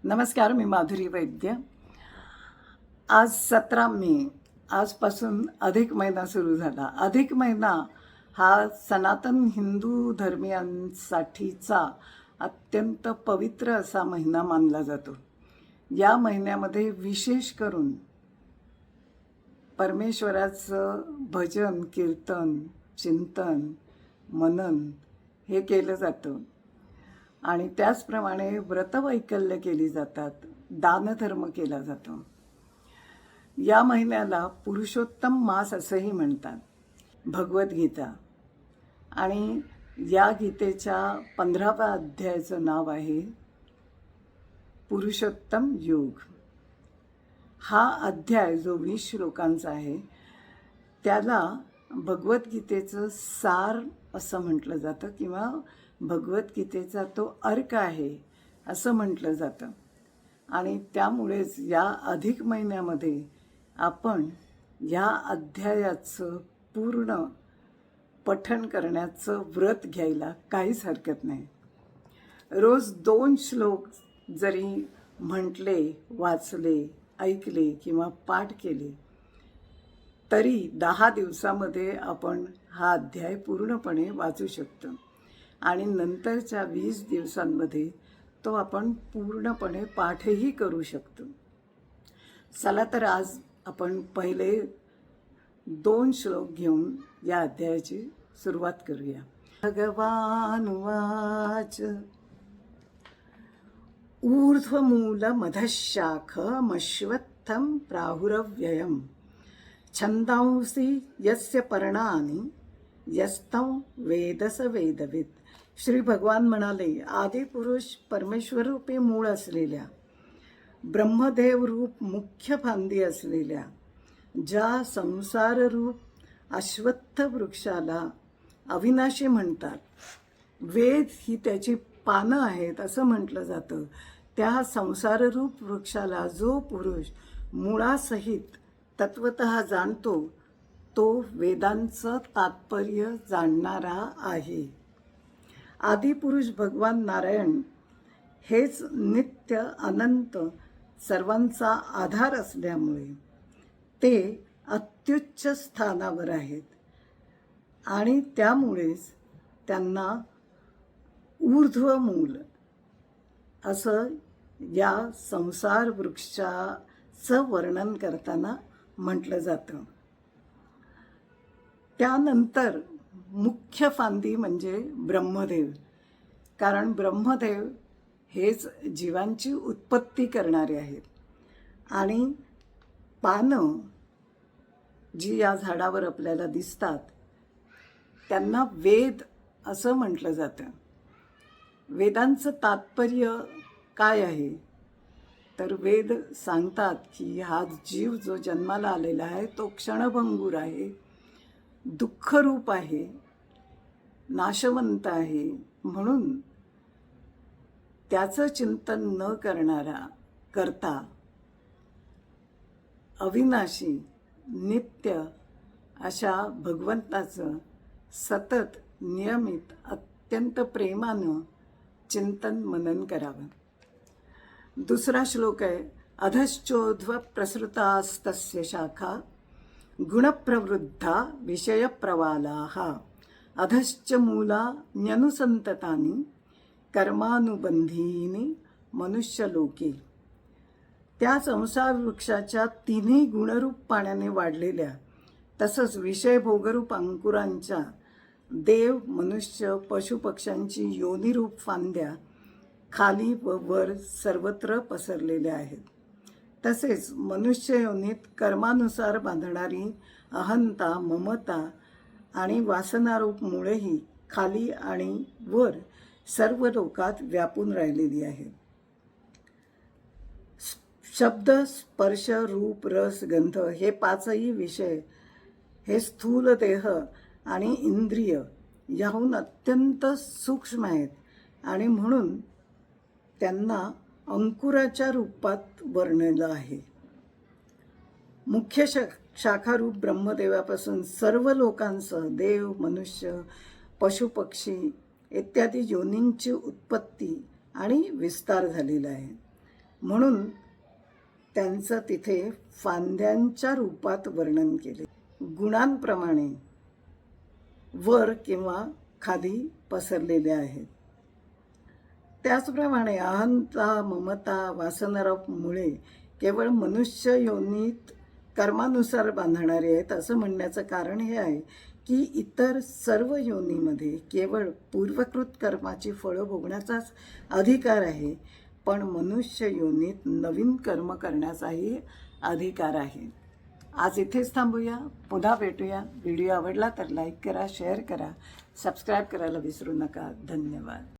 नमस्कार, मी माधुरी वैद्य. आज 17 मे. आजपासून अधिक महिना सुरू झाला. अधिक महिना हा सनातन हिंदू धर्मियांसाठीचा अत्यंत पवित्र असा महिना मानला जातो. या महिन्यामध्ये विशेष करून परमेश्वराचं भजन, कीर्तन, चिंतन, मनन हे केलं जातं आणि त्याचप्रमाणे व्रतवैकल्य केली जातात, दानधर्म केला जातो. या महिन्याला पुरुषोत्तम मास असंही म्हणतात. भगवद्गीता आणि या गीतेच्या 15व्या अध्यायाचं नाव आहे पुरुषोत्तम योग. हा अध्याय जो 20 श्लोकांचा आहे त्याला भगवद्गीतेचं सार असं म्हटलं जातं किंवा भगवद्गीतेचा तो अर्क आहे असं म्हटलं जातं. आणि त्यामुळेच या अधिक महिन्यामध्ये आपण या अध्यायाचं पूर्ण पठण करण्याचं व्रत घ्यायला काहीच हरकत नाही. रोज 2 श्लोक जरी म्हटले, वाचले, ऐकले किंवा पाठ केले तरी 10 दिवसामध्ये आपण हा अध्याय पूर्णपणे वाचू शकतो आणि नंतरच्या 20 दिवसांमध्ये तो आपण पूर्णपणे पाठही करू शकतो. चला तर आज आपण पहिले 2 श्लोक घेऊन या अध्यायाची सुरुवात करूया. भगवान उवाच ऊर्ध्वमूलमधःशाखमश्वत्थं प्राहुरव्ययम् छंदांसी यस्य पर्णानि यस्तं वेदस वेदवित्. श्री भगवान म्हणाले, आदिपुरुष परमेश्वररूपी मूळ असलेल्या, ब्रह्मदेव रूप मुख्य फांदी असलेल्या ज्या संसाररूप अश्वत्थ वृक्षाला अविनाशी म्हणतात, वेद ही त्याची पानं आहेत असं म्हटलं जातं, त्या संसाररूप वृक्षाला जो पुरुष मुळासहित तत्वतः जाणतो तो वेदांचं तात्पर्य जाणणारा आहे. आदिपुरुष भगवान नारायण हेच नित्य अनंत सर्वांचा आधार असल्यामुळे ते अत्युच्च स्थानावर आहेत आणि त्यामुळेच त्यांना ऊर्ध्वमूल असं या संसार वृक्षाचं वर्णन करताना म्हटलं जातं. त्यानंतर मुख्य फांदी म्हणजे ब्रह्मदेव, कारण ब्रह्मदेव हेच जीवांची उत्पत्ती करणारे आहेत आणि पानं जी या झाडावर आपल्याला दिसतात त्यांना वेद असं म्हटलं जातं. वेदांचं तात्पर्य काय आहे तर वेद सांगतात की हा जीव जो जन्माला आलेला आहे तो क्षणभंगूर आहे, दुःखरूप आहे, नाशवंत आहे, म्हणून त्याचं चिंतन न करता अविनाशी नित्य अशा भगवंताचं सतत नियमित अत्यंत प्रेमानं चिंतन मनन करावं. दुसरा श्लोक आहे, अधश्चोध्व प्रसृतास्तस्य शाखा गुणप्रवृद्धा विषयप्रवालाः अधश्च मूला न्यनुसंततानि कर्मानुबंधीनि मनुष्यलोके. त्या संसार वृक्षाच्या तिन्ही गुणरूप पाण्याने वाढलेल्या तसंच विषय भोगरूप अंकुरांच्या देव, मनुष्य, पशुपक्ष्यांची योनिरूप फांद्या खाली व वर सर्वत्र पसरलेल्या आहेत. तसेच मनुष्य योनीत कर्मानुसार बांधणारी अहंता, ममता आणि वासनारूप मुळेही खाली आणि वर सर्व लोकात व्यापून राहिलेली आहेत. शब्द, स्पर्श, रूप, रस, गंध हे 5ही विषय हे स्थूल देह आणि इंद्रिय याहून अत्यंत सूक्ष्म आहेत आणि म्हणून त्यांना अंकुराच्या रूपात वर्णलं आहे. मुख्य शाखारूप ब्रह्मदेवापासून सर्व लोकांसह देव, मनुष्य, पशुपक्षी इत्यादी योनींची उत्पत्ती आणि विस्तार झालेला आहे. म्हणून त्यांचं तिथे फांद्यांच्या रूपात वर्णन केले. गुणांप्रमाणे वर किंवा खाली पसरलेले आहेत. त्याचप्रमाणे अहंता, ममता, वासनामुळे केवळ मनुष्य योनीत कर्मानुसार बांधणारे आहेत. असं म्हणण्याचं कारण हे आहे की इतर सर्व योनीमध्ये केवळ पूर्वकृत कर्माची फळं भोगण्याचाच अधिकार आहे, पण मनुष्य योनीत नवीन कर्म करण्याचाही अधिकार आहे. आज इथेच थांबूया. पुन्हा भेटूया. व्हिडिओ आवडला तर लाईक करा, शेअर करा, सबस्क्राईब करायला विसरू नका. धन्यवाद.